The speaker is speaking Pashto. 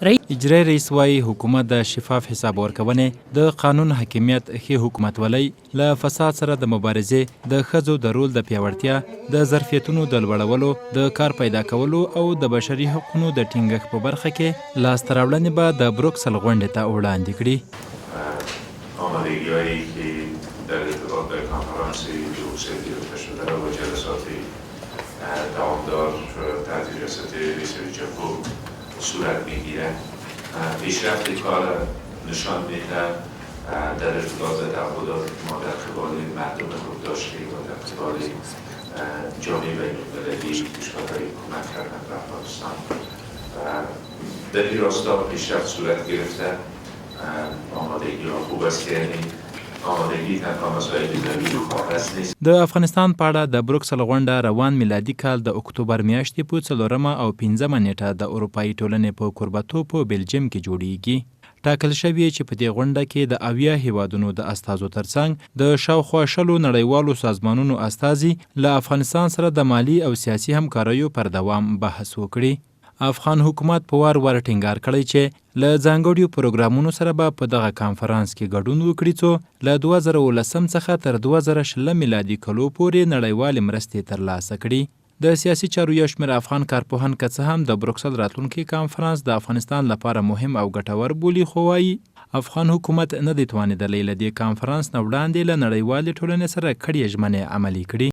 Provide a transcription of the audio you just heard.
اجرایي رئیس وایي حکومت د شفاف حساب ورکونې، د قانون حاکمیت، ښې حکومتولۍ، له فساد سره د مبارزې، د ښځو د رول د پیاوړتیا، د ظرفیتونو د لوړولو، د کار پیدا کولو او د بشري حقوقو د ټینګښت په برخه کې لاسته راوړنې به د بروکسل غونډې ته وړاندې کړي. آمادگی‌هایی که در ارتباط به کنفرانسی بروکسل گرفته شده و جلسات دوامدار تحت ریاست رئیس جمهور صورت میگیرد. پیشرفت کار نشان میدهد در ارتباط تعهدات ما در قبال مردم خودداشته و در قبال جامعه بین‌المللی کشورهای کمک کردن به افغانستان در این راستا پیشرفت صورت گرفته. آمادگی ها خوب است که آمادگی تنها مسائل ضروری خواهد نیست. د افغانستان په اړه د بروکسل غونډه روان میلادي کال د اکتوبر میاشتې په 4 او 15 نیټه د اروپایي ټولنې په کوربتوب په بلجیم کې جوړیږي. ټاکل شوی چې په دې غونډه کې د 80 هیوادونو د استازو ترڅنګ د شاوخوا 20 نړیوالو سازمانونو استازي له افغانستان سره د مالی او سیاسي همکاریو پر دوام بحث وکړي. افغان حکومت په وار ټینګار کړی چې له ځانګړیو پروګرامونو سره به په دغه کانفرانس کې ګډون وکړي څو له 2019 څخه تر 2020 میلادي کلو پورې نړیوالې مرستې ترلاسه کړي. د سیاسي چارو یو شمېر افغان کارپوهان که څه هم د بروکسل راتلونکي کانفرانس د افغانستان لپاره مهم او ګټور بولي، خو وایي افغان حکومت نه دی توانېدلی له دې کانفرانس نه وړاندې له نړیوالې ټولنې سره کړې ژمنې عملي کړي.